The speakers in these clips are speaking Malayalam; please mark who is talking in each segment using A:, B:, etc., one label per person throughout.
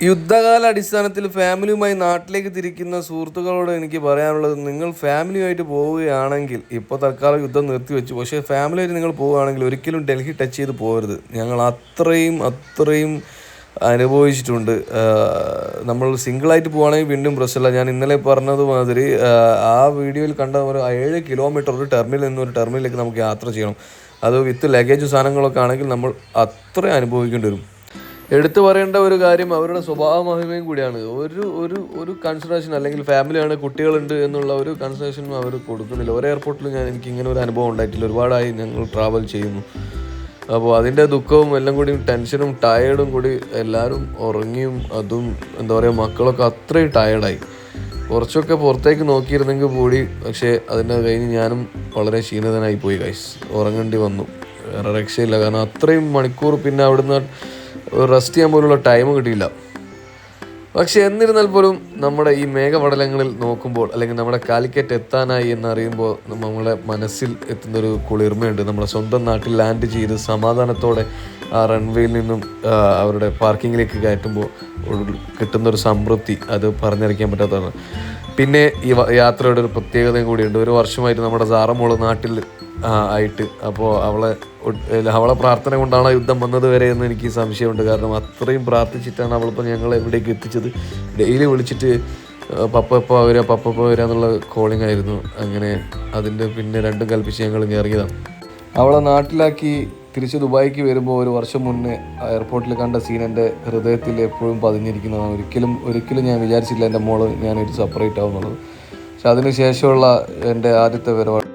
A: യുദ്ധകാല അടിസ്ഥാനത്തിൽ ഫാമിലിയുമായി നാട്ടിലേക്ക് തിരിക്കുന്ന സുഹൃത്തുക്കളോട് എനിക്ക് പറയാനുള്ളത്, നിങ്ങൾ ഫാമിലിയുമായിട്ട് പോവുകയാണെങ്കിൽ, ഇപ്പോൾ തൽക്കാലം യുദ്ധം നിർത്തിവെച്ചു, പക്ഷേ ഫാമിലിയായിട്ട് നിങ്ങൾ പോവുകയാണെങ്കിൽ ഒരിക്കലും ഡൽഹി ടച്ച് ചെയ്ത് പോകരുത്. ഞങ്ങൾ അത്രയും അനുഭവിച്ചിട്ടുണ്ട്. നമ്മൾ സിംഗിളായിട്ട് പോവുകയാണെങ്കിൽ വീണ്ടും പ്രശ്നമില്ല. ഞാൻ ഇന്നലെ പറഞ്ഞതുമാതിരി ആ വീഡിയോയിൽ കണ്ട ഒരു 7 കിലോമീറ്റർ ഒരു ടെർമിനലിൽ നിന്ന് ഒരു ടെർമിനലിലേക്ക് നമുക്ക് യാത്ര ചെയ്യണം. അത് വിത്ത് ലഗേജ് സാധനങ്ങളൊക്കെ ആണെങ്കിൽ നമ്മൾ അത്ര അനുഭവിക്കേണ്ടി വരും. എടുത്തു പറയേണ്ട ഒരു കാര്യം അവരുടെ സ്വഭാവ മഹിമയും കൂടിയാണ്. ഒരു കൺസിഡറേഷൻ, അല്ലെങ്കിൽ ഫാമിലിയാണ്, കുട്ടികളുണ്ട് എന്നുള്ള ഒരു കൺസിഡറേഷനും അവർ കൊടുക്കുന്നില്ല. ഒരു എയർപോർട്ടിൽ എനിക്ക് ഇങ്ങനെ ഒരു അനുഭവം ഉണ്ടായിട്ടില്ല. ഒരുപാടായി ഞങ്ങൾ ട്രാവൽ ചെയ്യുന്നു. അപ്പോൾ അതിൻ്റെ ദുഃഖവും എല്ലാം കൂടി, ടെൻഷനും ടയേർഡും കൂടി എല്ലാവരും ഉറങ്ങിയും, അതും എന്താ പറയുക, മക്കളൊക്കെ അത്രയും ടയേർഡായി. കുറച്ചൊക്കെ പുറത്തേക്ക് നോക്കിയിരുന്നെങ്കിൽ കൂടി, പക്ഷേ അതിൻ്റെ കഴിഞ്ഞ് ഞാനും വളരെ ക്ഷീണിതനായി പോയി ഗൈസ്. ഉറങ്ങേണ്ടി വന്നു, വേറെ രക്ഷയില്ല. കാരണം അത്രയും മണിക്കൂർ പിന്നെ അവിടുന്ന് റെസ്റ്റ് ചെയ്യാൻ പോലുള്ള ടൈം കിട്ടിയില്ല. പക്ഷെ എന്നിരുന്നാൽ പോലും നമ്മുടെ ഈ മേഘപടലങ്ങളിൽ നോക്കുമ്പോൾ, അല്ലെങ്കിൽ നമ്മുടെ കാലിക്കറ്റ് എത്താനായി എന്നറിയുമ്പോൾ നമ്മളെ മനസ്സിൽ എത്തുന്നൊരു കുളിർമയുണ്ട്. നമ്മുടെ സ്വന്തം നാട്ടിൽ ലാൻഡ് ചെയ്ത് സമാധാനത്തോടെ ആ റൺവേയിൽ നിന്നും അവരുടെ പാർക്കിങ്ങിലേക്ക് കയറ്റുമ്പോൾ കിട്ടുന്നൊരു സംതൃപ്തി അത് പറഞ്ഞറിയിക്കാൻ പറ്റാത്തതാണ്. പിന്നെ ഈ യാത്രയുടെ ഒരു പ്രത്യേകതയും കൂടിയുണ്ട്. ഒരു വർഷമായിട്ട് നമ്മുടെ സാറമോള് നാട്ടിൽ ആയിട്ട്, അപ്പോൾ അവളെ പ്രാർത്ഥന കൊണ്ടാണ് യുദ്ധം വന്നത് വരെ എന്ന് എനിക്ക് സംശയമുണ്ട്. കാരണം അത്രയും പ്രാർത്ഥിച്ചിട്ടാണ് അവളിപ്പോൾ ഞങ്ങളെ എവിടേക്ക് എത്തിച്ചത്. ഡെയിലി വിളിച്ചിട്ട് പപ്പ വരിക എന്നുള്ള കോളിംഗ് ആയിരുന്നു. അങ്ങനെ അതിൻ്റെ പിന്നെ രണ്ടും കൽപ്പിച്ച് ഞങ്ങൾ ഇറങ്ങിയതാണ്. അവളെ നാട്ടിലാക്കി തിരിച്ച് ദുബായിക്ക് വരുമ്പോൾ ഒരു വർഷം മുന്നേ എയർപോർട്ടിൽ കണ്ട സീൻ എൻ്റെ ഹൃദയത്തിൽ എപ്പോഴും പതിഞ്ഞിരിക്കുന്നതാണ്. ഒരിക്കലും ഞാൻ വിചാരിച്ചില്ല എൻ്റെ മോള് ഞാനൊരു സെപ്പറേറ്റ് ആവുന്നുള്ളത്. പക്ഷെ അതിന് ശേഷമുള്ള എൻ്റെ ആദ്യത്തെ പരിപാടി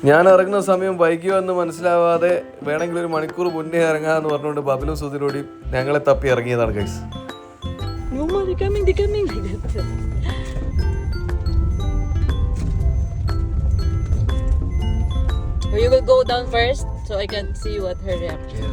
A: ഞാൻ ഇറങ്ങുന്ന സമയം വൈകിയോ എന്ന് മനസ്സിലാവാതെ വേണമെങ്കിൽ ഒരു മണിക്കൂർ മുന്നേ ഇറങ്ങാന്ന് പറഞ്ഞുകൊണ്ട് ബബലും സുധിരോടി ഞങ്ങളെ തപ്പി ഇറങ്ങിയതാണ് guys.
B: You will go down first so I can see what her reaction.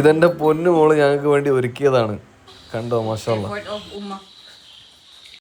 A: ഇതെന്റെ പൊന്നു മോള് ഞങ്ങൾക്ക് വേണ്ടി ഒരുക്കിയതാണ്. കണ്ടോ, മാഷാഅല്ലാഹ്.